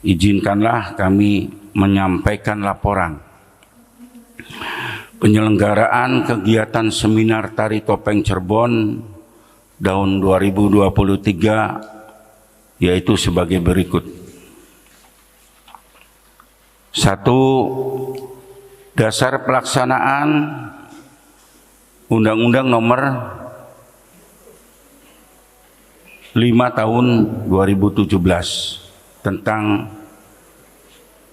izinkanlah kami menyampaikan laporan penyelenggaraan kegiatan seminar Tari Topeng Cirebon tahun 2023, yaitu sebagai berikut. 1. Dasar pelaksanaan Undang-Undang Nomor 5 tahun 2017 tentang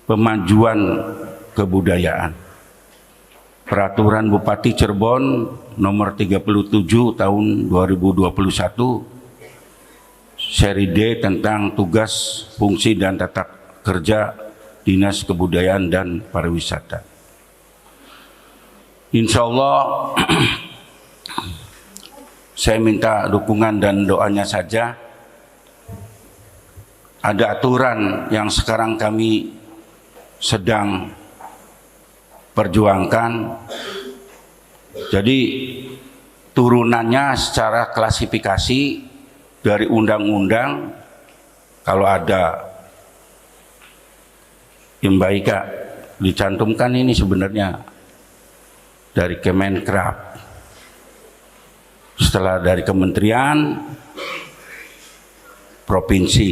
pemajuan kebudayaan. Peraturan Bupati Cirebon Nomor 37 tahun 2021 seri D tentang tugas, fungsi, dan tata kerja Dinas Kebudayaan dan Pariwisata. Insya Allah saya minta dukungan dan doanya saja. Ada aturan yang sekarang kami sedang perjuangkan. Jadi turunannya secara klasifikasi dari undang-undang, kalau ada yang baik dicantumkan ini sebenarnya dari Kemenkrab. Setelah dari kementerian, provinsi.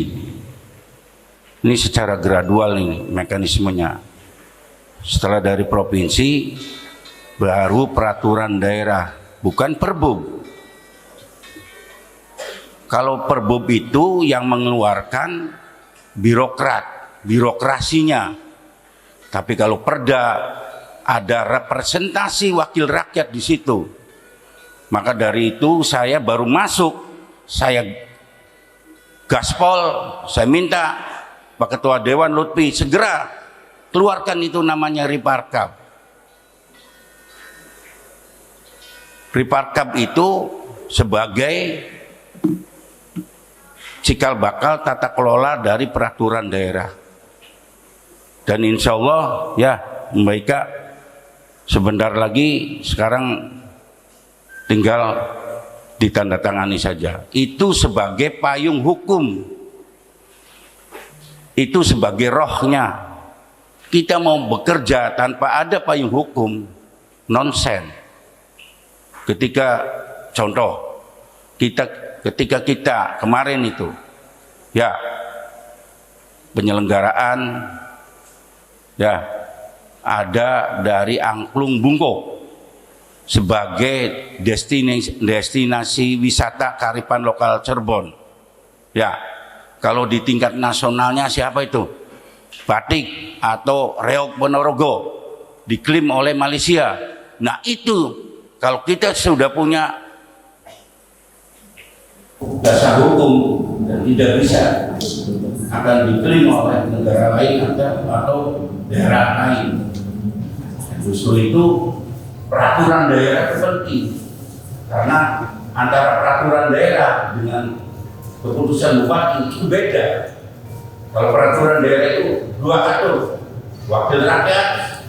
Ini secara gradual ini mekanismenya. Setelah dari provinsi, baru peraturan daerah, bukan perbub. Kalau perbub itu yang mengeluarkan birokrat, birokrasinya. Tapi kalau perda ada representasi wakil rakyat di situ. Maka dari itu saya baru masuk, saya gaspol, saya minta Pak Ketua Dewan Lutfi segera keluarkan itu namanya Riparkab. Riparkab itu sebagai cikal bakal tata kelola dari peraturan daerah. Dan insya Allah ya Mbak Ika, sebentar lagi sekarang tinggal ditandatangani saja. Itu sebagai payung hukum, itu sebagai rohnya. Kita mau bekerja tanpa ada payung hukum, nonsen. Ketika kita kemarin itu ya penyelenggaraan ya ada dari Angklung Bungkuk sebagai destinasi wisata kearifan lokal Cirebon. Ya, kalau di tingkat nasionalnya siapa itu? Batik atau Reok Ponorogo diklaim oleh Malaysia. Nah itu kalau kita sudah punya dasar hukum dan tidak bisa akan diklaim oleh negara lain atau daerah lain. Justru itu peraturan daerah itu penting, karena antara peraturan daerah dengan keputusan bupati itu beda. Kalau peraturan daerah itu dua atur, wakil rakyat,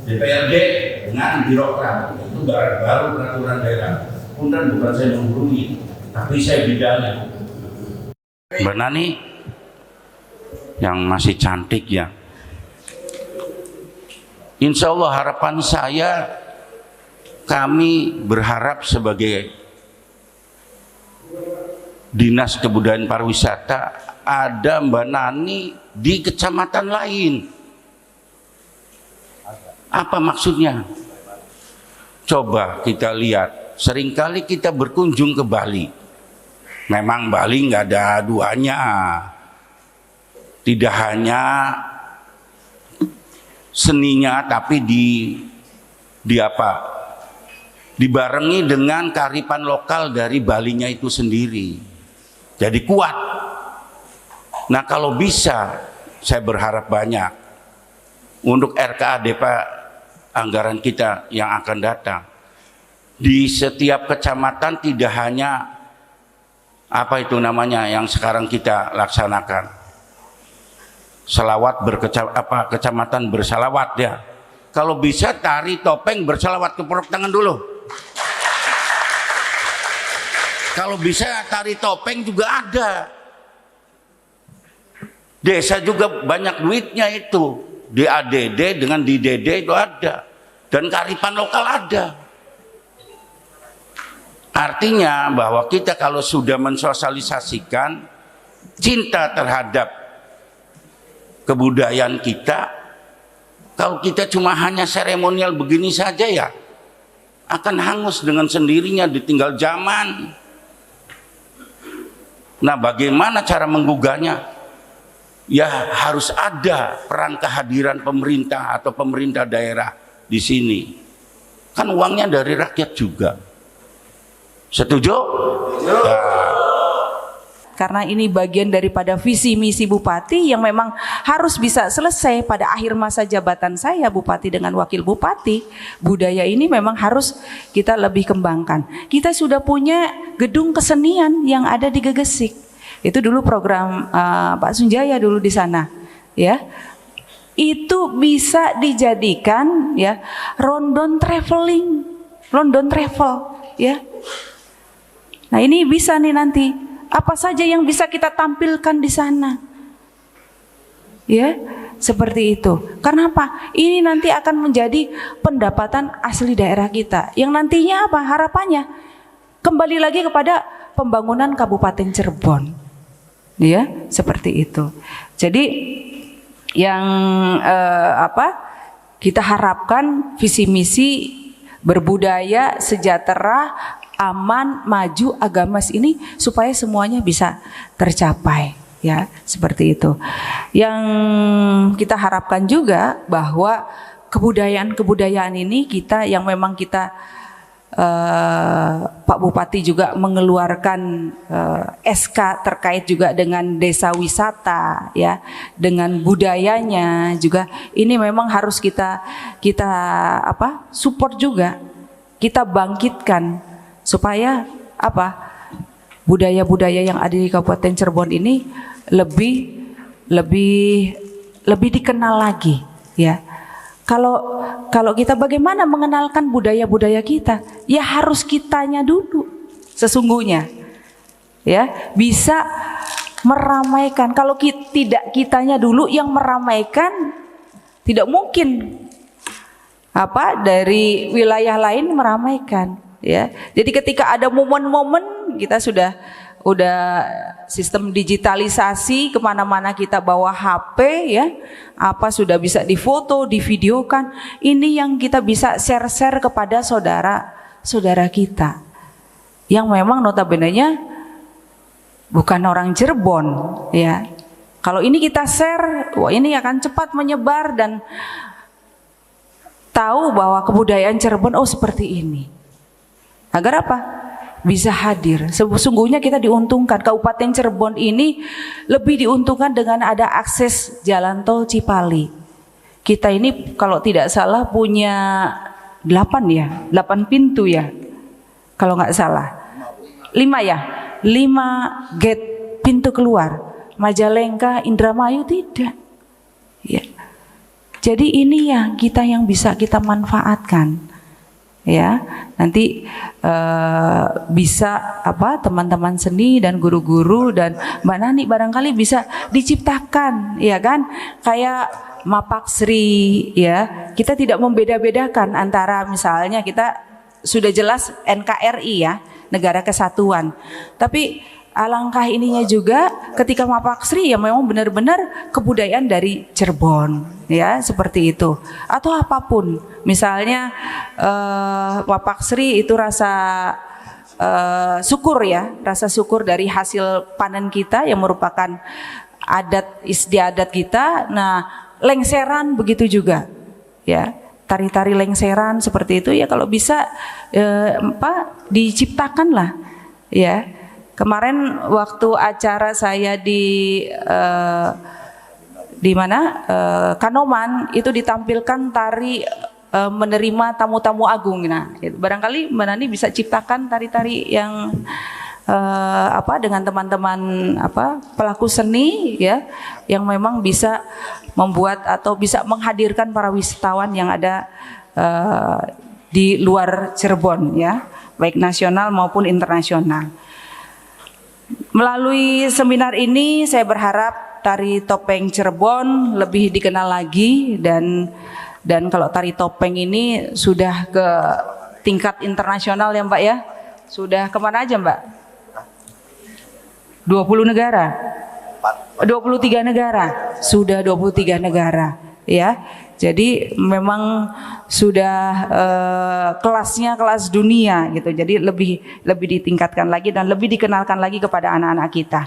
DPRD dengan birokrat, itu baru peraturan daerah. Punten bukan saya menggurui, tapi saya bidangnya. Mbak Nani yang masih cantik ya. Insya Allah harapan saya, kami berharap sebagai Dinas Kebudayaan Pariwisata ada Mbak Nani di kecamatan lain. Apa maksudnya? Coba kita lihat, seringkali kita berkunjung ke Bali. Memang Bali nggak ada duanya. Tidak hanya seninya, tapi dibarengi dengan kearifan lokal dari Balinya itu sendiri. Jadi kuat. Nah kalau bisa, saya berharap banyak untuk RKADP anggaran kita yang akan datang. Di setiap kecamatan tidak hanya apa itu namanya yang sekarang kita laksanakan. Selawat kecamatan bersalawat ya. Kalau bisa tari topeng bersalawat, tepuk tangan dulu. Kalau bisa tari topeng juga ada. Desa juga banyak duitnya itu. Di ADD dengan di DD itu ada. Dan kearifan lokal ada. Artinya bahwa kita kalau sudah mensosialisasikan cinta terhadap kebudayaan kita, kalau kita cuma hanya seremonial begini saja ya akan hangus dengan sendirinya, ditinggal zaman. Nah, bagaimana cara menggugahnya? Ya harus ada peran kehadiran pemerintah atau pemerintah daerah di sini. Kan uangnya dari rakyat juga. Setuju? Nah. Karena ini bagian daripada visi misi Bupati yang memang harus bisa selesai pada akhir masa jabatan saya Bupati dengan Wakil Bupati. Budaya ini memang harus kita lebih kembangkan. Kita sudah punya gedung kesenian yang ada di Gegesik. Itu dulu program Pak Sunjaya dulu di sana, ya. Itu bisa dijadikan ya London traveling, London travel, ya. Nah, ini bisa nih nanti apa saja yang bisa kita tampilkan di sana, ya, seperti itu. Karena apa? Ini nanti akan menjadi pendapatan asli daerah kita. Yang nantinya apa? Harapannya kembali lagi kepada pembangunan Kabupaten Cirebon. Ya, seperti itu. Jadi yang kita harapkan visi misi berbudaya, sejahtera, aman, maju, agamis ini supaya semuanya bisa tercapai, ya, seperti itu. Yang kita harapkan juga bahwa kebudayaan ini kita yang memang kita Pak Bupati juga mengeluarkan SK terkait juga dengan desa wisata, ya, dengan budayanya juga. Ini memang harus kita support juga, kita bangkitkan supaya budaya-budaya yang ada di Kabupaten Cirebon ini lebih dikenal lagi, ya. Kalau kita bagaimana mengenalkan budaya-budaya kita? Ya harus kitanya dulu sesungguhnya. Ya, bisa meramaikan. Kalau tidak kitanya dulu yang meramaikan, tidak mungkin dari wilayah lain meramaikan, ya. Jadi ketika ada momen-momen kita sudah sistem digitalisasi, kemana-mana kita bawa HP, ya, sudah bisa difoto, divideokan. Ini yang kita bisa share kepada saudara kita yang memang notabene-nya bukan orang Cirebon, ya. Kalau ini kita share, wah, ini akan cepat menyebar dan tahu bahwa kebudayaan Cirebon seperti ini. Agar apa? Bisa hadir. Sesungguhnya kita diuntungkan, Kabupaten Cirebon ini lebih diuntungkan dengan ada akses jalan tol Cipali. Kita ini kalau tidak salah punya 8 pintu, ya, kalau nggak salah 5 gate pintu keluar. Majalengka, Indramayu tidak, ya. Jadi ini yang bisa kita manfaatkan, ya. Nanti bisa teman-teman seni dan guru-guru dan Mbak Nani barangkali bisa diciptakan, ya kan, kayak Mapaksri, ya. Kita tidak membeda-bedakan antara, misalnya kita sudah jelas NKRI, ya, Negara Kesatuan, tapi alangkah ininya juga ketika Mapaksri ya memang benar-benar kebudayaan dari Cirebon, ya, seperti itu. Atau apapun, misalnya Mapaksri itu rasa syukur, ya, rasa syukur dari hasil panen kita yang merupakan adat istiadat kita. Nah, lengseran begitu juga, ya, tari-tari lengseran seperti itu, ya, kalau bisa diciptakan lah, ya. Kemarin waktu acara saya di Kanoman itu ditampilkan tari menerima tamu-tamu agung. Nah, barangkali Mbak Nani bisa ciptakan tari-tari yang dengan teman-teman pelaku seni, ya, yang memang bisa membuat atau bisa menghadirkan para wisatawan yang ada di luar Cirebon, ya, baik nasional maupun internasional. Melalui seminar ini saya berharap tari topeng Cirebon lebih dikenal lagi, dan kalau tari topeng ini sudah ke tingkat internasional ya Mbak ya. Sudah kemana aja Mbak? 20 negara? 23 negara? Sudah 23 negara ya. Jadi memang sudah kelasnya kelas dunia gitu. Jadi lebih ditingkatkan lagi dan lebih dikenalkan lagi kepada anak-anak kita.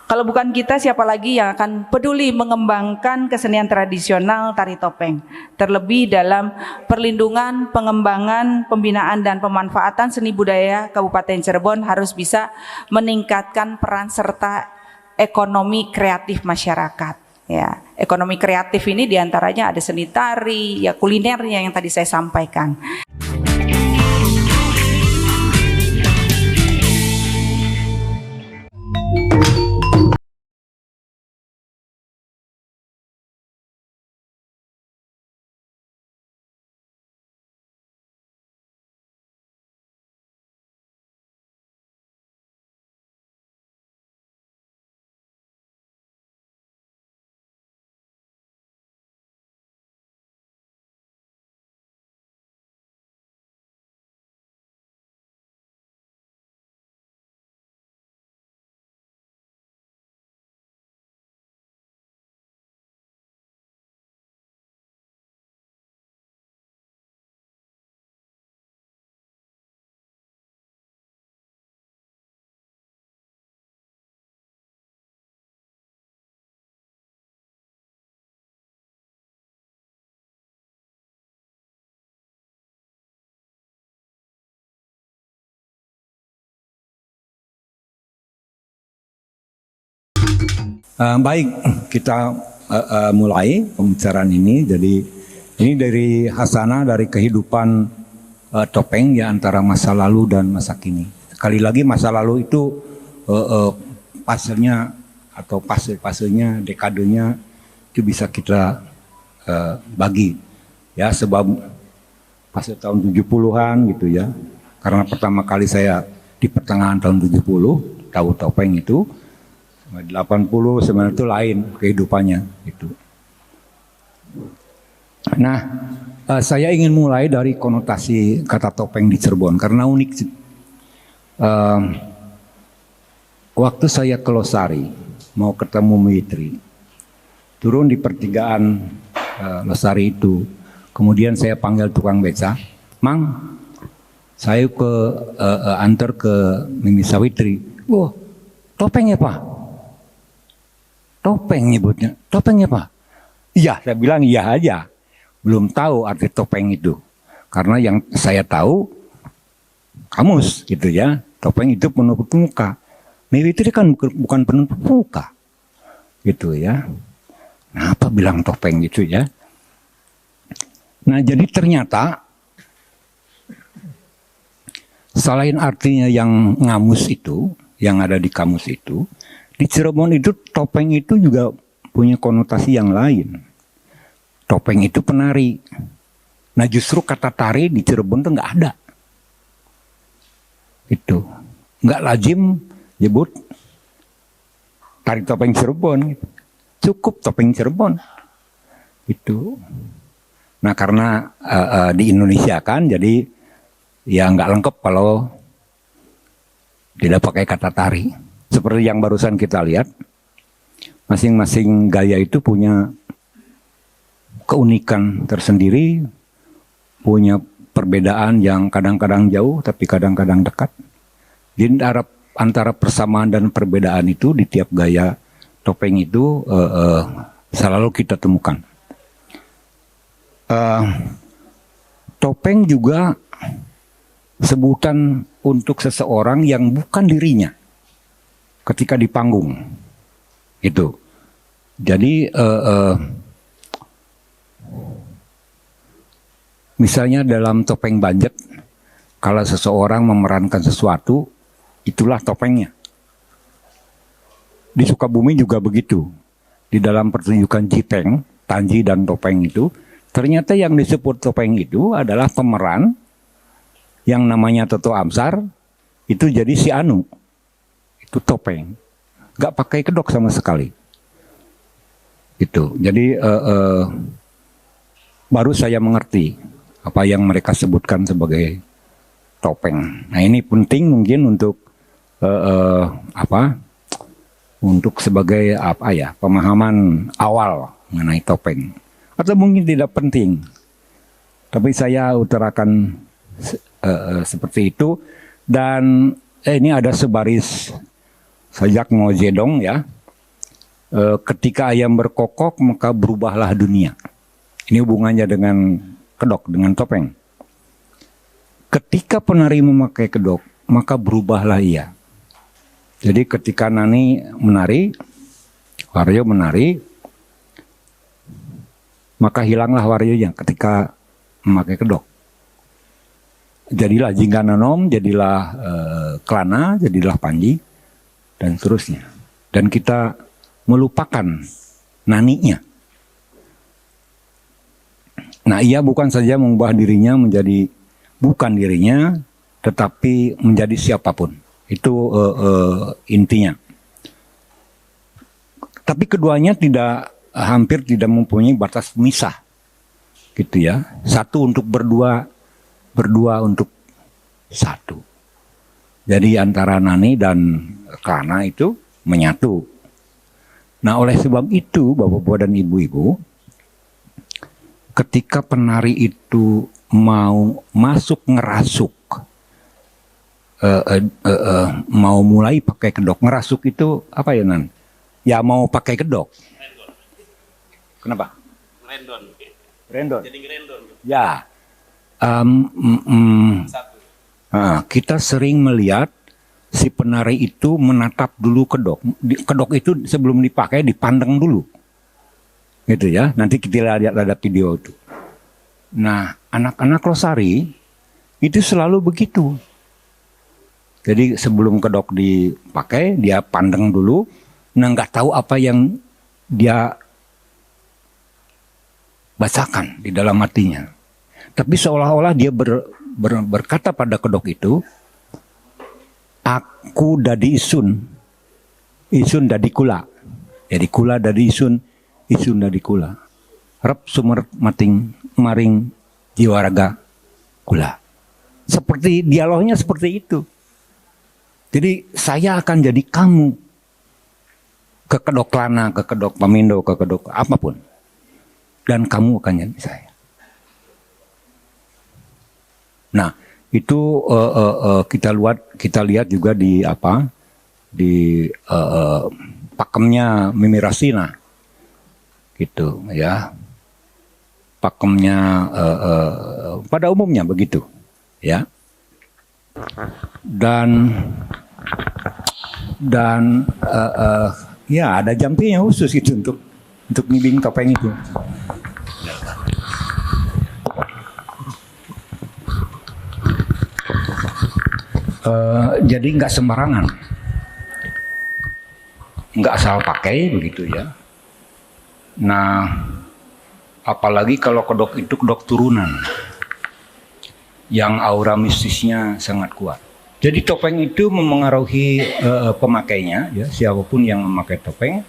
Kalau bukan kita, siapa lagi yang akan peduli mengembangkan kesenian tradisional tari topeng? Terlebih dalam perlindungan, pengembangan, pembinaan dan pemanfaatan seni budaya Kabupaten Cirebon harus bisa meningkatkan peran serta ekonomi kreatif masyarakat. Ya, ekonomi kreatif ini diantaranya ada seni tari, ya kulinernya yang tadi saya sampaikan. Baik, kita mulai pembicaraan ini. Jadi ini dari hasanah, dari kehidupan topeng ya, antara masa lalu dan masa kini. Sekali lagi masa lalu itu fasenya atau fase-fasenya, dekadenya itu bisa kita bagi ya, sebab fase tahun 70-an gitu ya. Karena pertama kali saya di pertengahan tahun 70 tahu topeng itu. 80 sebenarnya itu lain kehidupannya itu. Nah, saya ingin mulai dari konotasi kata topeng di Cirebon karena unik. Waktu saya ke Losari mau ketemu Mitri, turun di pertigaan Losari itu, kemudian saya panggil tukang beca, Mang, saya antar ke Mimi Sawitri. Wah, topeng ya Pak? Topeng nyebutnya, topengnya Pak? Iya, saya bilang iya aja. Belum tahu arti topeng itu. Karena yang saya tahu, kamus gitu ya. Topeng itu penutup muka. Mewitri kan bukan penutup muka. Gitu ya. Nah, apa bilang topeng gitu ya. Nah, jadi ternyata, selain artinya yang ngamus itu, yang ada di kamus itu, di Cirebon itu topeng itu juga punya konotasi yang lain. Topeng itu penari. Nah justru kata tari di Cirebon itu nggak ada. Itu nggak lazim nyebut tari topeng Cirebon. Cukup topeng Cirebon. Itu. Nah karena di Indonesia kan, jadi ya nggak lengkap kalau tidak pakai kata tari. Seperti yang barusan kita lihat, masing-masing gaya itu punya keunikan tersendiri, punya perbedaan yang kadang-kadang jauh tapi kadang-kadang dekat. Jadi antara persamaan dan perbedaan itu di tiap gaya topeng itu selalu kita temukan. Topeng juga sebutan untuk seseorang yang bukan dirinya ketika di panggung itu. Jadi misalnya dalam topeng Banjet, kalau seseorang memerankan sesuatu, itulah topengnya. Di Sukabumi juga begitu. Di dalam pertunjukan Jipeng, Tanji dan topeng itu, ternyata yang disebut topeng itu adalah pemeran yang namanya Toto Amsar, itu jadi si Anu. Itu topeng, nggak pakai kedok sama sekali. Gitu. Jadi baru saya mengerti apa yang mereka sebutkan sebagai topeng. Nah ini penting mungkin untuk untuk sebagai pemahaman awal mengenai topeng. Atau mungkin tidak penting, tapi saya utarakan seperti itu. Dan ini ada sebaris sajak Mojedong ya. Ketika ayam berkokok maka berubahlah dunia. Ini hubungannya dengan kedok, dengan topeng. Ketika penari memakai kedok maka berubahlah ia. Jadi ketika Nani menari, Waryo menari, maka hilanglah waryonya ketika memakai kedok. Jadilah Jinggananom, jadilah Klana, jadilah Panji, dan seterusnya. Dan kita melupakan naninya. Nah, ia bukan saja mengubah dirinya menjadi bukan dirinya, tetapi menjadi siapapun. Itu intinya. Tapi keduanya hampir tidak mempunyai batas pemisah, gitu ya. Satu untuk berdua untuk satu. Jadi antara Nani dan Klana itu menyatu. Nah oleh sebab itu Bapak-Bapak dan Ibu-Ibu, ketika penari itu mau masuk ngerasuk, mau mulai pakai kedok, ngerasuk itu apa ya Nan? Ya mau pakai kedok. Kenapa? Rendon. Jadi ngerendon. Ya. Kita sering melihat si penari itu menatap dulu kedok. Kedok itu sebelum dipakai dipandang dulu. Gitu ya. Nanti kita lihat ada video itu. Nah, anak-anak Losari itu selalu begitu. Jadi sebelum kedok dipakai, dia pandang dulu. Nah, nggak tahu apa yang dia bacakan di dalam hatinya. Tapi seolah-olah dia berkata pada kedok itu, aku dadi isun, isun dadi kula. Jadi kula dadi isun, isun dadi kula. Rep sumer mating maring jiwaraga kula. Seperti dialognya seperti itu. Jadi saya akan jadi kamu. Ke kedok Klana, ke kedok Pamindo, ke kedok apapun. Dan kamu akan jadi saya. Nah, itu kita lihat juga di pakemnya Mimi Rasina, gitu ya. Pakemnya pada umumnya begitu, ya. Dan ya ada jampinya khusus itu untuk ngibing topeng itu. Jadi nggak sembarangan, nggak asal pakai begitu ya. Nah, apalagi kalau kedok itu kedok turunan, yang aura mistisnya sangat kuat. Jadi topeng itu memengaruhi pemakainya, ya. Siapapun yang memakai topeng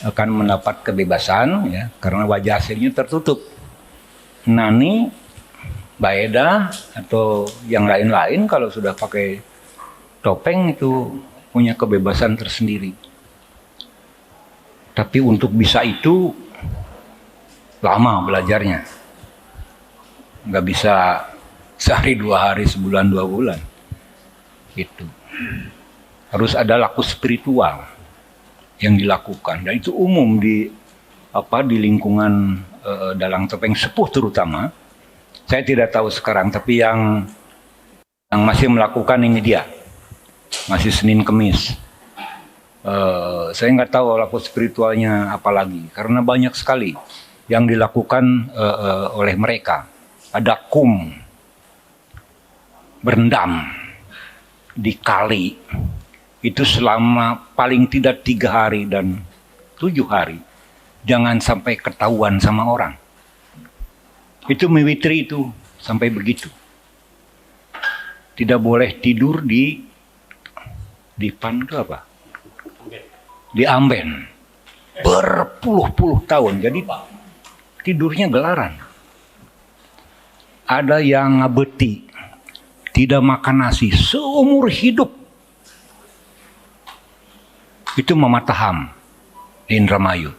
akan mendapat kebebasan, ya, karena wajah aslinya tertutup. Nani, Baeda atau yang lain-lain kalau sudah pakai topeng itu punya kebebasan tersendiri. Tapi untuk bisa itu lama belajarnya. Nggak bisa sehari, 2 hari, sebulan, 2 bulan. Gitu. Harus ada laku spiritual yang dilakukan. Dan itu umum di lingkungan dalang topeng sepuh terutama. Saya tidak tahu sekarang, tapi yang masih melakukan ini dia. Masih Senin Kemis. Saya nggak tahu laku spiritualnya apa lagi. Karena banyak sekali yang dilakukan oleh mereka. Ada kum, berendam di kali. Itu selama paling tidak 3 hari dan 7 hari. Jangan sampai ketahuan sama orang. Itu miwitri itu sampai begitu. Tidak boleh tidur di pan itu apa? Di amben. berpuluh-puluh tahun. Jadi tidurnya gelaran. Ada yang ngabeti, tidak makan nasi seumur hidup. Itu Mama Taham di Indramayu.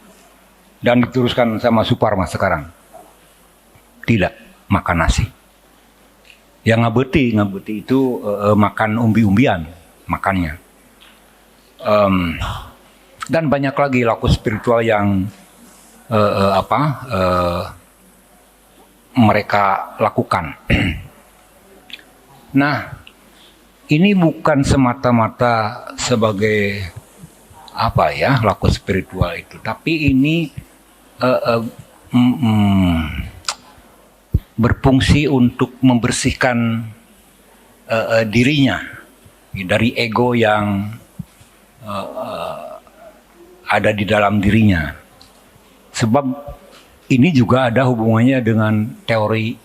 Dan diteruskan sama Suparma sekarang. Tidak makan nasi. Yang ngabeti itu makan umbi-umbian makannya. Dan banyak lagi laku spiritual yang mereka lakukan. Nah, ini bukan semata-mata sebagai laku spiritual itu, tapi ini berfungsi untuk membersihkan dirinya dari ego yang ada di dalam dirinya. Sebab ini juga ada hubungannya dengan teori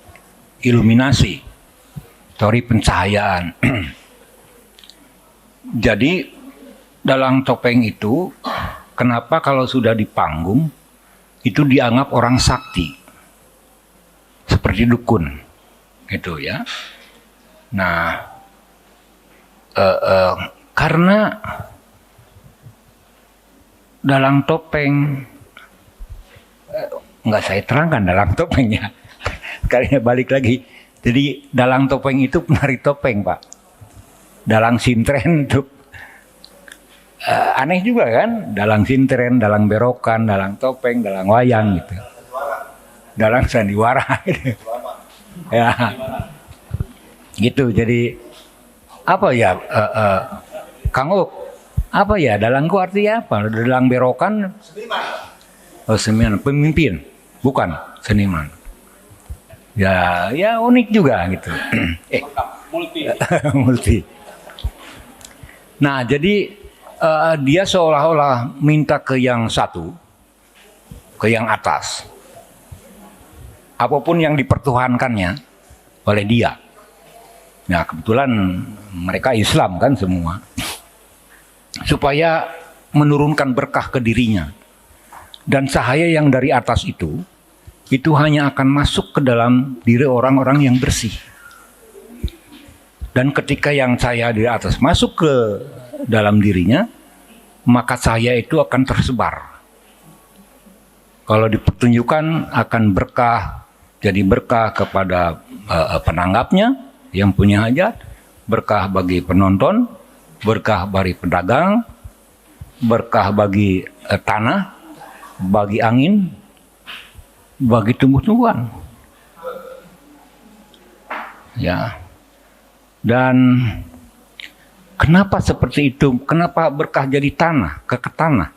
iluminasi, teori pencahayaan. Jadi dalang topeng itu, kenapa kalau sudah di panggung itu dianggap orang sakti, seperti dukun, gitu ya. Nah, karena dalang topeng, nggak saya terangkan dalang topengnya. Sekalinya balik lagi. Jadi dalang topeng itu penari topeng, Pak. Dalang sintren itu aneh juga kan? Dalang sintren, dalang berokan, dalang topeng, dalang wayang gitu. Dalang sandiwara gitu. Ya. Gitu. Jadi apa ya, Kang Uk, apa ya dalangku artinya apa? Dalang berokan seniman, pemimpin, bukan seniman. Ya unik juga gitu. Multi. Nah, jadi dia seolah-olah minta ke yang satu, ke yang atas. Apapun yang dipertuhankannya oleh dia. Nah, kebetulan mereka Islam kan semua. Supaya menurunkan berkah ke dirinya. Dan cahaya yang dari atas itu hanya akan masuk ke dalam diri orang-orang yang bersih. Dan ketika yang cahaya di atas masuk ke dalam dirinya, maka cahaya itu akan tersebar. Kalau dipertunjukkan akan berkah, jadi berkah kepada penanggapnya yang punya hajat, berkah bagi penonton, berkah bagi pedagang, berkah bagi tanah, bagi angin, bagi tumbuh-tumbuhan. Ya. Dan kenapa seperti itu? Kenapa berkah jadi tanah, ke tanah?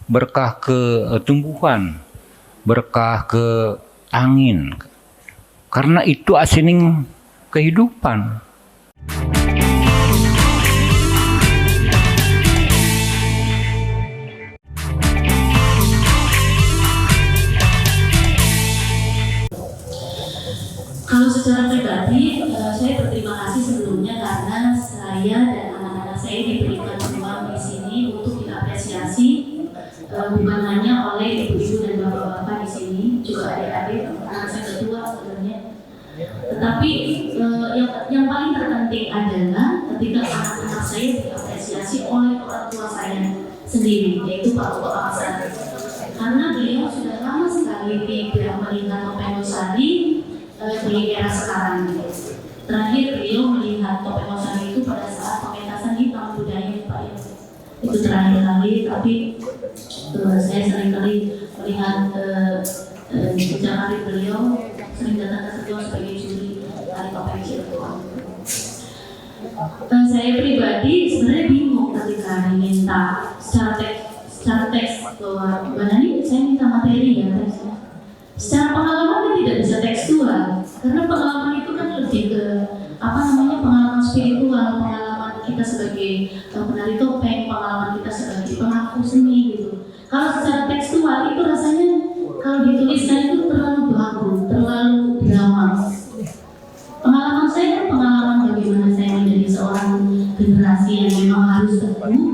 Berkah ke tumbuhan, berkah ke angin. Karena itu asining kehidupan. Kalau secara pribadi, saya berterima kasih sebelumnya karena saya dan anak-anak saya diberikan ruang di sini untuk diapresiasi, bukan hanya oleh ibu-ibu dan bapak-bapak di sini, juga adik-adik, anak saya kedua sebenarnya. Tetapi yang paling terpenting adalah ketika anak-anak saya diapresiasi oleh orang tua saya sendiri, yaitu Pak Tua Aksar. Karena beliau sudah lama sekali tidak melihat topeng Losari di era sekarang. Terakhir beliau melihat topeng Losari itu pada saat pementasan di Taman Budaya, Pak. Itu terakhir kali, tapi saya sering kali melihat jejak karir beliau, sering datang ke Cirebon sebagai juri tari topeng Cirebon. Saya pribadi sebenarnya bingung ketika diminta secara teks bahwa ini saya minta materi ya teksnya. Secara pengalaman kan tidak bisa tekstual, karena pengalaman itu kan lebih ke pengalaman spiritual, pengalaman kita sebagai penari topeng, pengalaman kita sebagai pelaku seni gitu. Kalau secara tekstual itu rasanya kalau dituliskan itu terlalu baku, terlalu drama. Pengalaman saya kan pengalaman bagaimana saya menjadi seorang generasi yang memang harus teguh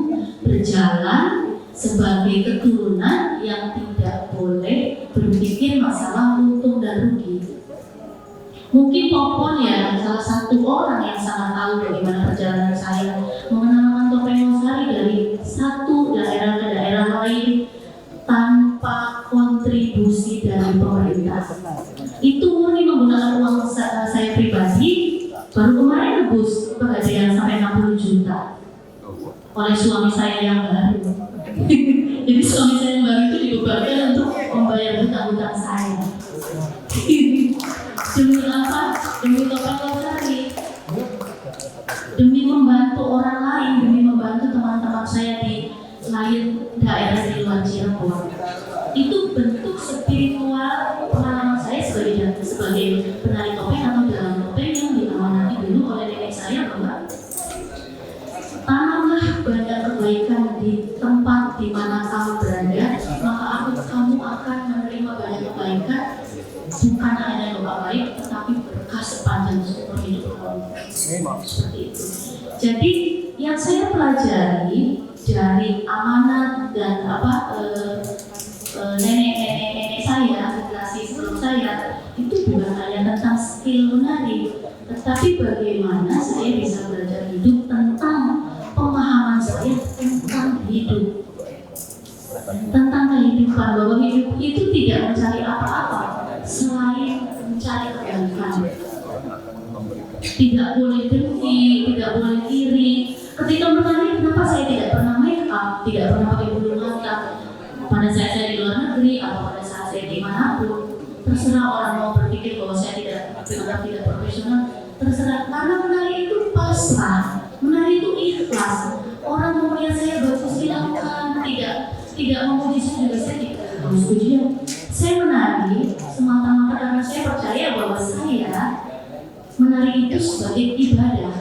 berjalan sebagai keturunan yang tidak boleh berpikir masalah untung dan rugi. Mungkin Popon ya salah satu orang yang sangat tahu bagaimana perjalanan saya mengenalkan Topeng Losari dari satu daerah ke daerah lain tanpa kontribusi dari pemerintah. Itu murni menggunakan uang saya pribadi. Baru kemarin nebus pegadaian sampai 60 juta oleh suami saya yang baru. Jadi suami saya yang baru itu dibebankan untuk membayar hutang-hutang saya. Demi apa? Demi Topeng Losari. Demi membantu orang lain, demi membantu teman-teman saya di lain daerah di luar Cirebon. Itu bentuk spiritual pengalaman saya sebagai penari topeng atau dalang topeng yang diamanati dulu oleh nenek saya bahwa tanamlah banyak kebaikan di tempat di mana kamu berada, maka kamu akan menerima banyak kebaikan, bukan hanya doa baik, tetapi berkah sepanjang seumur hidup kamu. Seperti itu. Jadi yang saya pelajari dari amanat dan nenek-nenek saya, generasi sebelum saya, itu bukan hanya tentang skill menari, tetapi bagaimana saya bisa belajar hidup tentang pemahaman saya tentang hidup, tentang kehidupan, bahwa hidup itu tidak mencari apa-apa selain mencari kebaikan. Tidak boleh dengki, tidak boleh iri. Ketika menari, kenapa saya tidak pernah make up, tidak pernah pakai bulu mata pada saat saya di luar negeri atau pada saat saya dimanapun? Terserah orang mau berpikir bahwa saya tidak profesional, terserah. Karena menari itu pasrah, menari itu ikhlas. Orang mau melihat saya bagus, silakan. Tidak memuji saya juga, saya tidak harus pujian. Saya menari semata-mata karena saya percaya bahwa saya menari itu sebagai ibadah,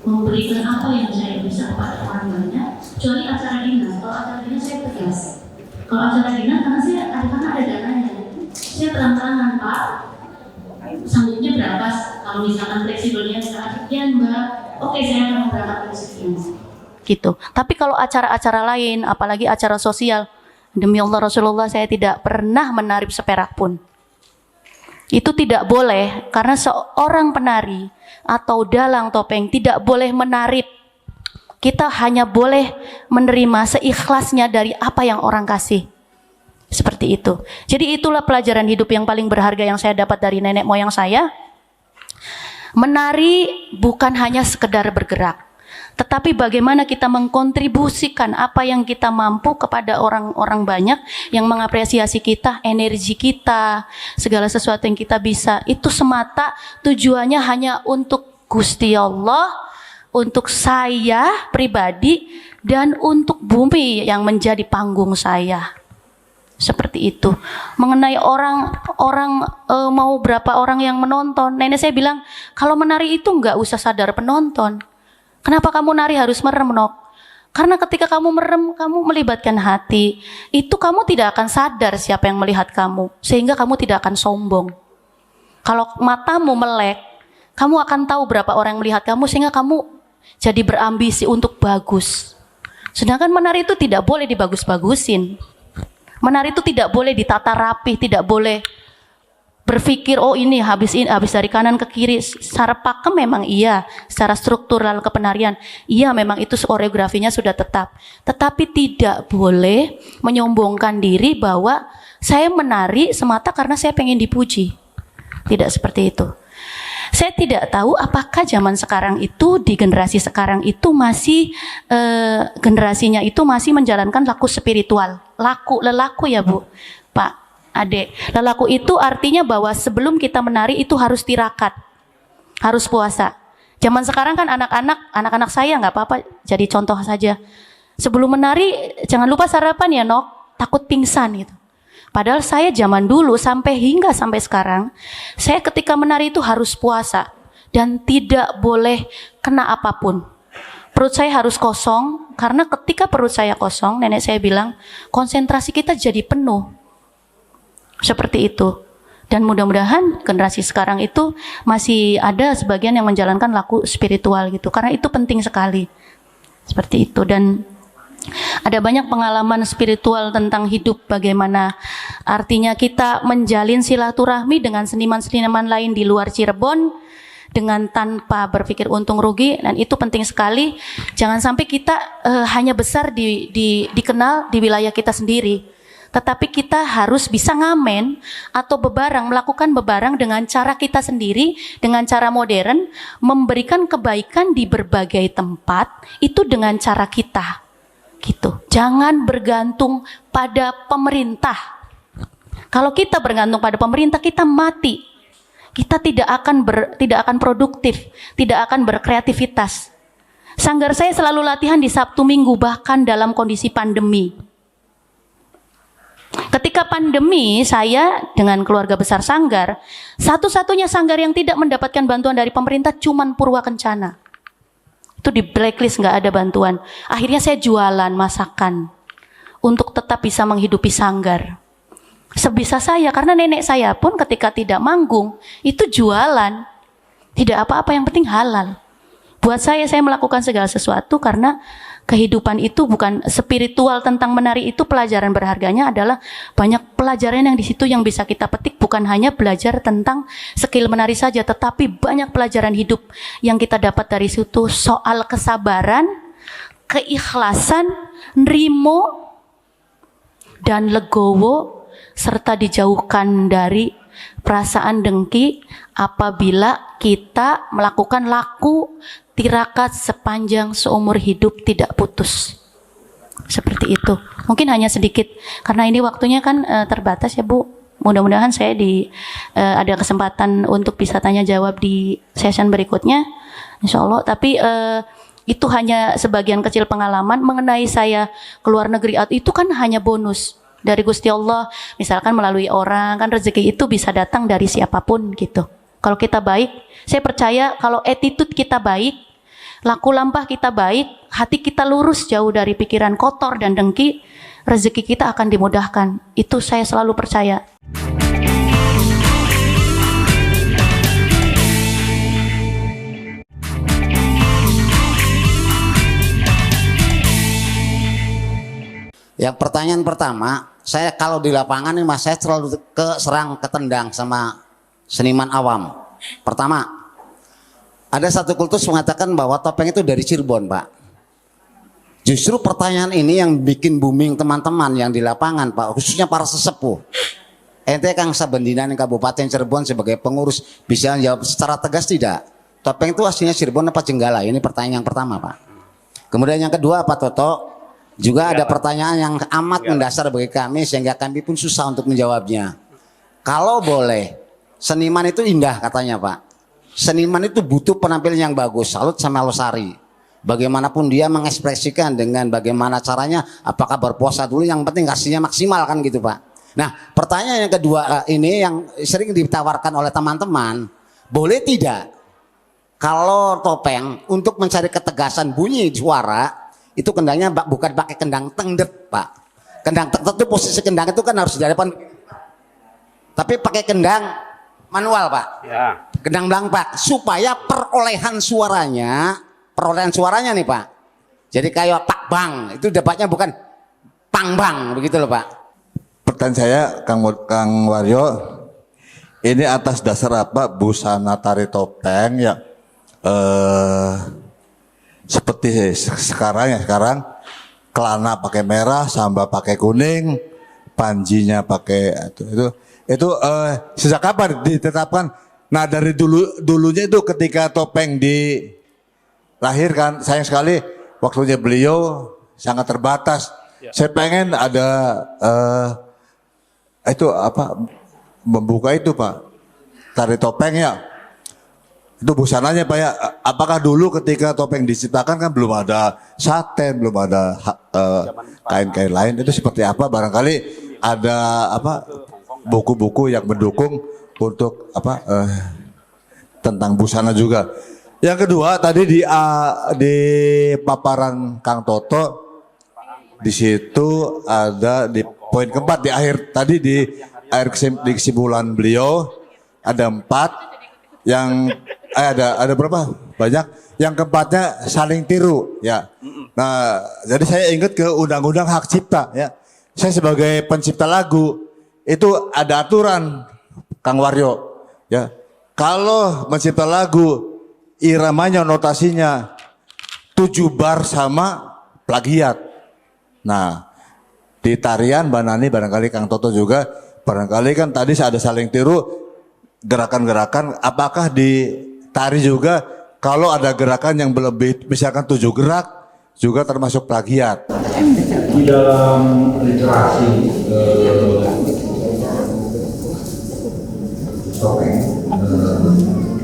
memberikan apa yang saya bisa kepada orang banyak. Kecuali acara dinas, kalau acara dinas saya tegas. Kalau acara dinas karena ada dananya, saya terang-terangan, Pak, sanggupnya berapa? Kalau misalkan fleksibelnya misalkan sekian, Mbak, oke, saya akan berangkat sekian. Gitu. Tapi kalau acara-acara lain, apalagi acara sosial, demi Allah Rasulullah saya tidak pernah menari seperak pun. Itu tidak boleh, karena seorang penari atau dalang topeng tidak boleh menarip. Kita hanya boleh menerima seikhlasnya dari apa yang orang kasih. Seperti itu. Jadi itulah pelajaran hidup yang paling berharga yang saya dapat dari nenek moyang saya. Menari bukan hanya sekedar bergerak, tetapi bagaimana kita mengkontribusikan apa yang kita mampu kepada orang-orang banyak yang mengapresiasi kita, energi kita, segala sesuatu yang kita bisa. Itu semata tujuannya hanya untuk Gusti Allah, untuk saya pribadi, dan untuk bumi yang menjadi panggung saya. Seperti itu. Mengenai orang mau berapa orang yang menonton, nenek saya bilang, kalau menari itu nggak usah sadar penonton. Kenapa kamu nari harus merem, Nok? Karena ketika kamu merem, kamu melibatkan hati. Itu kamu tidak akan sadar siapa yang melihat kamu, sehingga kamu tidak akan sombong. Kalau matamu melek, kamu akan tahu berapa orang yang melihat kamu, sehingga kamu jadi berambisi untuk bagus. Sedangkan menari itu tidak boleh dibagus-bagusin. Menari itu tidak boleh ditata rapi, tidak boleh berpikir, oh ini habis dari kanan ke kiri. Secara pakem memang iya, secara struktural kepenarian iya, memang itu koreografinya sudah tetap. Tetapi tidak boleh menyombongkan diri bahwa saya menari semata karena saya pengen dipuji. Tidak seperti itu. Saya tidak tahu apakah zaman sekarang itu, di generasi sekarang itu masih generasinya itu masih menjalankan laku spiritual, lelaku ya Bu, Pak Ade. Lelaku itu artinya bahwa sebelum kita menari itu harus tirakat, harus puasa. Zaman sekarang kan anak-anak saya nggak apa-apa, jadi contoh saja. Sebelum menari jangan lupa sarapan ya, Nok, takut pingsan gitu. Padahal saya zaman dulu hingga sampai sekarang, saya ketika menari itu harus puasa dan tidak boleh kena apapun. Perut saya harus kosong, karena ketika perut saya kosong, nenek saya bilang, konsentrasi kita jadi penuh. Seperti itu. Dan mudah-mudahan generasi sekarang itu masih ada sebagian yang menjalankan laku spiritual gitu, karena itu penting sekali. Seperti itu. Dan Ada banyak pengalaman spiritual tentang hidup, bagaimana artinya kita menjalin silaturahmi dengan seniman-seniman lain di luar Cirebon dengan tanpa berpikir untung rugi, dan itu penting sekali. Jangan sampai kita hanya besar dikenal di wilayah kita sendiri, tetapi kita harus bisa ngamen atau melakukan bebarang dengan cara kita sendiri, dengan cara modern, memberikan kebaikan di berbagai tempat itu dengan cara kita. Gitu. Jangan bergantung pada pemerintah. Kalau kita bergantung pada pemerintah, kita mati. Kita tidak akan produktif, tidak akan berkreativitas. Sanggar saya selalu latihan di Sabtu Minggu, bahkan dalam kondisi pandemi. Ketika pandemi, saya dengan keluarga besar Sanggar, satu-satunya Sanggar yang tidak mendapatkan bantuan dari pemerintah cuman Purwakencana. Itu di blacklist, nggak ada bantuan. Akhirnya saya jualan masakan untuk tetap bisa menghidupi Sanggar. Sebisa saya, karena nenek saya pun ketika tidak manggung itu jualan. Tidak apa-apa, yang penting halal. Buat saya melakukan segala sesuatu karena kehidupan itu bukan spiritual tentang menari, itu pelajaran berharganya adalah banyak pelajaran yang di situ yang bisa kita petik, bukan hanya belajar tentang skill menari saja, tetapi banyak pelajaran hidup yang kita dapat dari situ, soal kesabaran, keikhlasan, nrimo, dan legowo, serta dijauhkan dari perasaan dengki apabila kita melakukan laku tirakat sepanjang seumur hidup tidak putus. Seperti itu. Mungkin hanya sedikit karena ini waktunya kan terbatas ya Bu. Mudah-mudahan saya ada kesempatan untuk bisa tanya jawab di session berikutnya, insya Allah. Tapi itu hanya sebagian kecil pengalaman mengenai saya keluar negeri. Itu kan hanya bonus dari Gusti Allah. Misalkan melalui orang, kan rezeki itu bisa datang dari siapapun gitu. Kalau kita baik, saya percaya kalau attitude kita baik, laku lampah kita baik, hati kita lurus jauh dari pikiran kotor dan dengki, rezeki kita akan dimudahkan. Itu saya selalu percaya. Yang pertanyaan pertama, saya kalau di lapangan ini Mas, saya selalu ketendang sama seniman awam. Pertama, ada satu kultus mengatakan bahwa topeng itu dari Cirebon, Pak. Justru pertanyaan ini yang bikin booming teman-teman yang di lapangan, Pak, khususnya para sesepuh. Ente Kang Sabendinan Kabupaten Cirebon sebagai pengurus bisa jawab secara tegas tidak? Topeng itu aslinya Cirebon apa Jenggala? Ini pertanyaan yang pertama, Pak. Kemudian yang kedua, Pak Toto, juga ada pertanyaan yang amat mendasar bagi kami sehingga kami pun susah untuk menjawabnya. Kalau boleh, seniman itu indah katanya Pak. Seniman itu butuh penampilan yang bagus. Salut sama Losari. Bagaimanapun dia mengekspresikan dengan bagaimana caranya, apakah berpuasa dulu, yang penting hasilnya maksimal kan gitu Pak. Nah pertanyaan yang kedua ini yang sering ditawarkan oleh teman-teman, boleh tidak kalau topeng untuk mencari ketegasan bunyi suara itu kendangnya bukan pakai kendang tengdet Pak. Kendang tengdet itu posisi kendang itu kan harus di hadapan, tapi pakai kendang manual Pak. Ya. Kendang belang Pak, supaya perolehan suaranya nih Pak. Jadi kayak pak bang, itu dapatnya bukan pang bang begitu loh Pak. Pertanyaan saya Kang Waryo, ini atas dasar apa busana tari topeng ya seperti sekarang celana pakai merah, samba pakai kuning, panjinya pakai itu sejak kapan ditetapkan? Nah dari dulunya itu ketika topeng dilahirkan, sayang sekali waktunya beliau sangat terbatas. Ya. Saya pengen ada itu apa membuka itu Pak, tari topeng ya. Itu busananya Pak ya. Apakah dulu ketika topeng diciptakan kan belum ada saten, belum ada kain-kain lain, itu seperti apa? Barangkali ada apa buku-buku yang mendukung untuk apa tentang busana juga. Yang kedua tadi di paparan Kang Toto di situ ada di poin keempat di akhir tadi di kesimpulan beliau ada 4 yang ada berapa banyak, yang keempatnya saling tiru ya. Nah, jadi saya ingat ke Undang-Undang Hak Cipta ya. Saya sebagai pencipta lagu itu ada aturan, Kang Waryo ya. Kalau mencipta lagu iramanya, notasinya 7 bar sama plagiat. Nah, di tarian Mbak Nani, barangkali Kang Toto juga, barangkali kan tadi ada saling tiru gerakan-gerakan, apakah di tari juga kalau ada gerakan yang lebih, misalkan 7 gerak, juga termasuk plagiat? Di dalam literasi topeng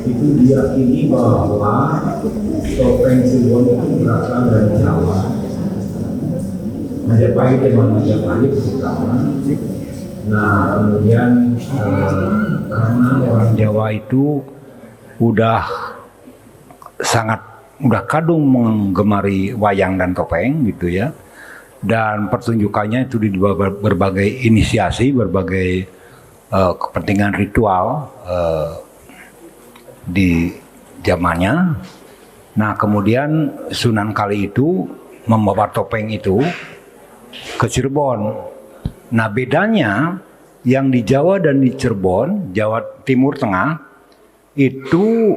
itu diyakini bahwa topeng Cirebon itu berasal dari Jawa. Majapahit memang Majapahit pertama. Nah kemudian karena orang Jawa itu udah kadung menggemari wayang dan topeng gitu ya, dan pertunjukannya itu di berbagai inisiasi, berbagai kepentingan ritual di zamannya. Nah kemudian Sunan Kali itu membawa topeng itu ke Cirebon. Nah bedanya yang di Jawa dan di Cirebon, Jawa Timur Tengah itu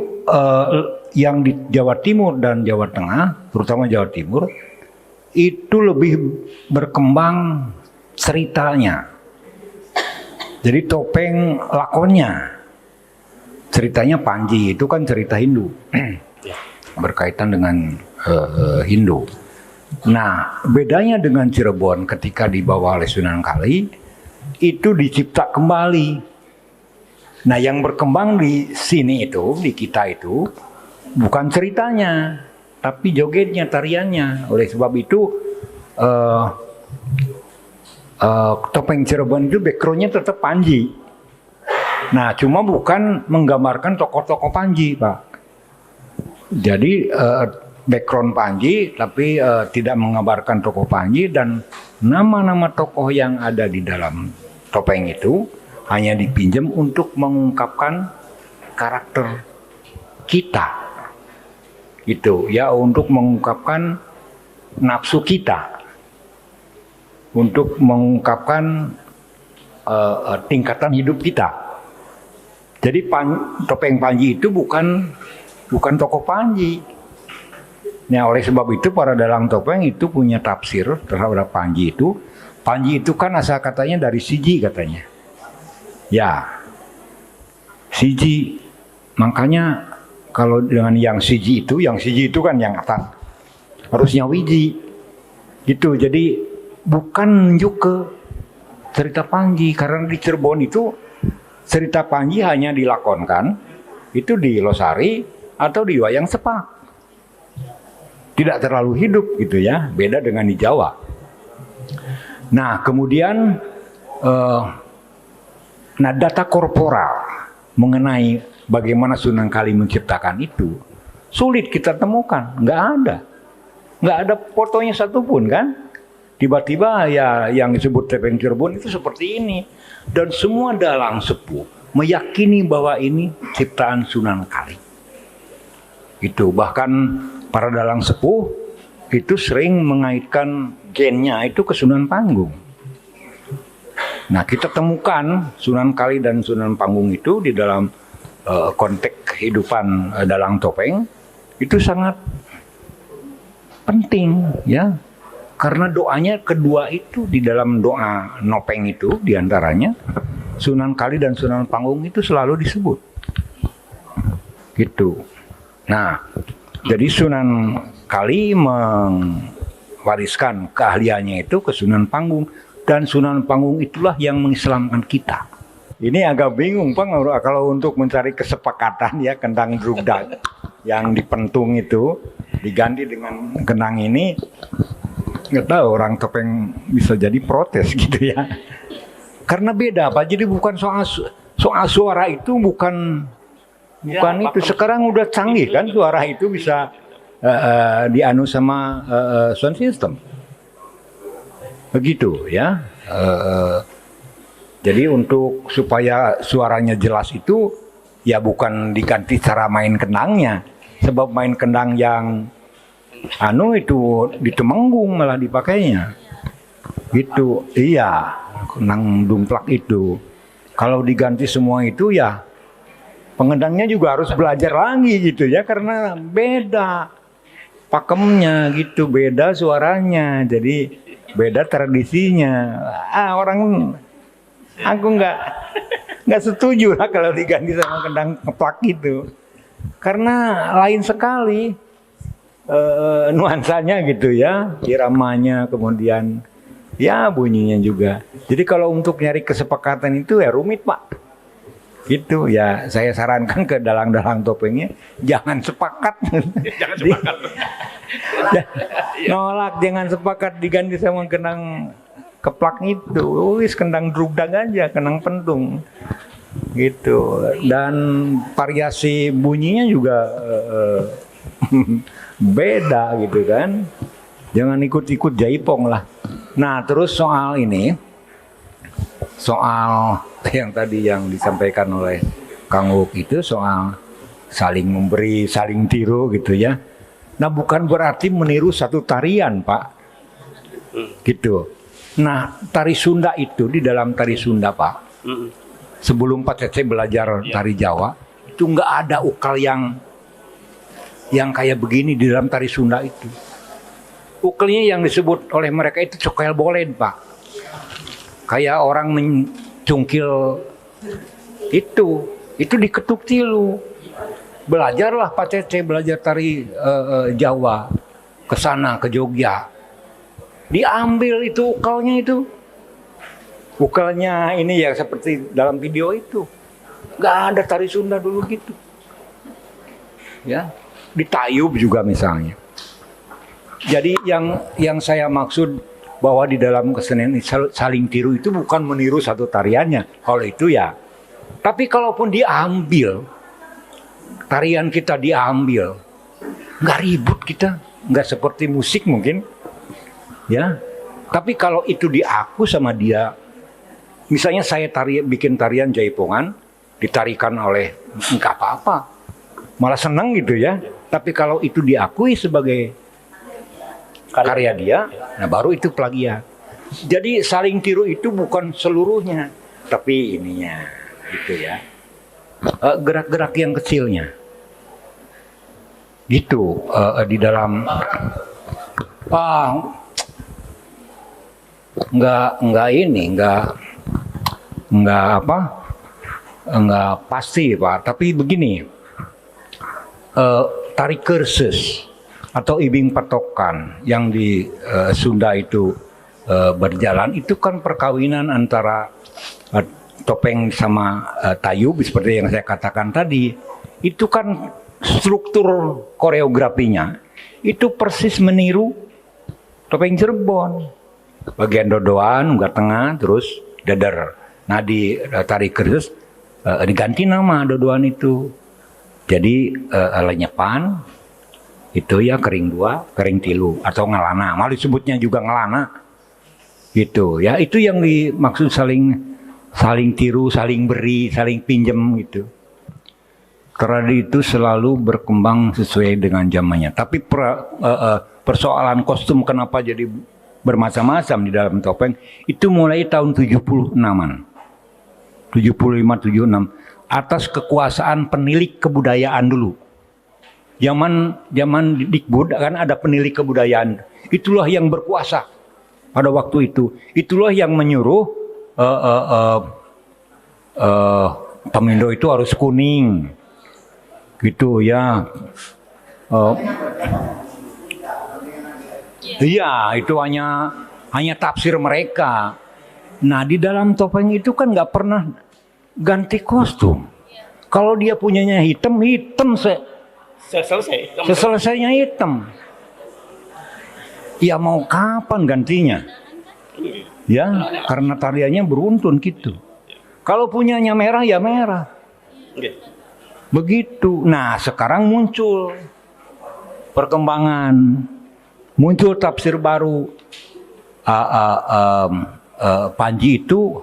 yang di Jawa Timur dan Jawa Tengah, terutama Jawa Timur, itu lebih berkembang ceritanya. Jadi topeng lakonnya, ceritanya Panji itu kan cerita Hindu, berkaitan dengan Hindu. Nah bedanya dengan Cirebon ketika dibawa oleh Sunan Kali, itu dicipta kembali. Nah yang berkembang di sini itu, di kita itu, bukan ceritanya, tapi jogetnya, tariannya. Oleh sebab itu topeng Cirebon itu backgroundnya tetap Panji. Nah cuma bukan menggambarkan tokoh-tokoh Panji, Pak. Jadi background Panji, tapi tidak menggambarkan tokoh Panji, dan nama-nama tokoh yang ada di dalam topeng itu hanya dipinjam untuk mengungkapkan karakter kita, gitu ya, untuk mengungkapkan nafsu kita, untuk mengungkapkan tingkatan hidup kita. Jadi topeng Panji itu bukan tokoh Panji. Nah oleh sebab itu para dalang topeng itu punya tafsir terhadap Panji itu. Panji itu kan asal katanya dari Siji katanya. Ya, Siji. Makanya kalau dengan yang Siji itu kan yang atas. Harusnya Wiji. Gitu. Jadi bukan menunjuk ke cerita Panji, karena di Cirebon itu cerita Panji hanya dilakonkan itu di Losari atau di wayang sepak. Tidak terlalu hidup gitu ya, beda dengan di Jawa. Nah kemudian data korporal mengenai bagaimana Sunan Kali menciptakan itu sulit kita temukan, nggak ada fotonya satupun kan. Tiba-tiba ya yang disebut topeng Cirebon itu seperti ini, dan semua dalang sepuh meyakini bahwa ini ciptaan Sunan Kali. Itu bahkan para dalang sepuh itu sering mengaitkan gennya itu ke Sunan Panggung. Nah kita temukan Sunan Kali dan Sunan Panggung itu di dalam konteks kehidupan dalang topeng itu sangat penting ya, karena doanya kedua itu di dalam doa nopeng itu diantaranya Sunan Kali dan Sunan Panggung itu selalu disebut gitu. Nah jadi Sunan Kali mewariskan keahliannya itu ke Sunan Panggung, dan Sunan Panggung itulah yang mengislamkan kita. Ini agak bingung Pak kalau untuk mencari kesepakatan ya, kendang drugdag yang dipentung itu diganti dengan kendang ini, nggak tahu orang topeng bisa jadi protes gitu ya. Karena beda Pak, jadi bukan soal suara itu bukan itu. Sekarang udah canggih kan, suara itu bisa dianu sama sound system. Begitu ya. Jadi untuk supaya suaranya jelas itu ya bukan diganti cara main kendangnya. Sebab main kendang yang itu di Temenggung malah dipakainya. Gitu. Iya, kenang dumplak itu. Kalau diganti semua itu ya pengendangnya juga harus belajar lagi gitu ya, karena beda pakemnya gitu, beda suaranya, jadi beda tradisinya. Aku nggak setuju lah kalau diganti sama kendang keplak gitu, karena lain sekali nuansanya gitu ya, iramanya, kemudian ya bunyinya juga. Jadi kalau untuk nyari kesepakatan itu ya rumit Pak. Gitu ya, saya sarankan ke dalang-dalang topengnya jangan sepakat. Jangan sepakat. Nolak, jangan sepakat diganti sama kendang keplak itu. Wis kendang drugdang aja, kendang pentung. Gitu. Dan variasi bunyinya juga beda gitu kan. Jangan ikut-ikut jaipong lah. Nah, terus soal ini, soal yang tadi yang disampaikan oleh Kang Uk itu soal saling memberi, saling tiru gitu ya. Nah, bukan berarti meniru satu tarian, Pak. Gitu. Nah, tari Sunda itu, di dalam tari Sunda, Pak, sebelum Pak Cece belajar tari Jawa, itu nggak ada ukal yang kayak begini di dalam tari Sunda itu. Ukelnya yang disebut oleh mereka itu cokel bolen, Pak. Kayak orang mencungkil itu diketuk tilu. Belajarlah Pak Cece, belajar tari Jawa ke sana, ke Jogja. Diambil itu ukelnya itu. Ukelnya ini ya seperti dalam video itu. Nggak ada tari Sunda dulu gitu. Ya, di Tayub juga misalnya. Jadi yang saya maksud bahwa di dalam kesenian saling tiru itu bukan meniru satu tariannya. Kalau itu ya. Tapi kalaupun diambil, tarian kita diambil, nggak ribut kita, nggak seperti musik mungkin, ya. Tapi kalau itu diaku sama dia, misalnya saya bikin tarian jaipongan, ditarikan oleh nggak apa-apa, malah senang gitu ya. Tapi kalau itu diakui sebagai karya dia, nah baru itu plagiat. Jadi saling tiru itu bukan seluruhnya, tapi ininya, gitu ya. Gerak-gerak yang kecilnya, gitu di dalam. Nggak pasti Pak. Tapi begini, tari kursus atau ibing patokan yang di Sunda itu berjalan, itu kan perkawinan antara topeng sama tayub seperti yang saya katakan tadi. Itu kan struktur koreografinya itu persis meniru topeng Cirebon. Bagian dodoan, unggah tengah, terus dadar. Nah di tari kursus diganti nama dodoan itu. Jadi lenyepan itu ya kering dua, kering tilu atau ngelana, malah disebutnya juga ngelana, gitu ya. Itu yang dimaksud saling tiru, saling beri, saling pinjem gitu. Tradisi itu selalu berkembang sesuai dengan zamannya. Tapi persoalan kostum kenapa jadi bermacam-macam di dalam topeng itu mulai tahun 76-an, 75-76 atas kekuasaan penilik kebudayaan dulu. Zaman Dikbud kan ada penilik kebudayaan. Itulah yang berkuasa pada waktu itu. Itulah yang menyuruh Pemindo itu harus kuning, gitu ya. Iya, itu hanya tafsir mereka. Nah, di dalam topeng itu kan nggak pernah ganti kostum. Kalau dia punyanya hitam selesainya hitam. Ya mau kapan gantinya? Ya, karena tariannya beruntun gitu. Kalau punyanya merah ya merah. Begitu. Nah, sekarang muncul perkembangan, muncul tafsir baru. Panji itu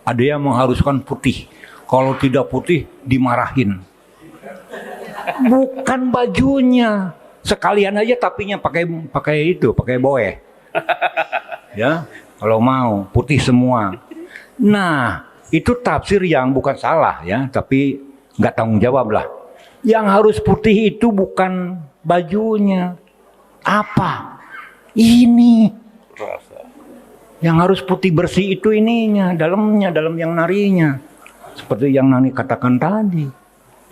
ada yang mengharuskan putih. Kalau tidak putih dimarahin. Bukan bajunya, sekalian aja tapinya pakai boeh. Ya, kalau mau putih semua. Nah, itu tafsir yang bukan salah ya, tapi nggak tanggung jawab lah. Yang harus putih itu bukan bajunya. Apa? Ini. Yang harus putih bersih itu ininya, dalamnya, dalam yang narinya. Seperti yang Nani katakan tadi.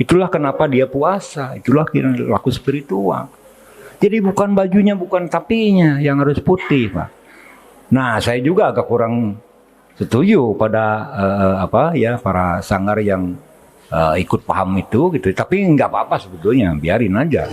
Itulah kenapa dia puasa, itulah laku spiritual. Jadi bukan bajunya, bukan tapinya yang harus putih, Pak. Nah, saya juga agak kurang setuju pada para sanggar yang ikut paham itu gitu. Tapi nggak apa-apa sebetulnya, biarin aja.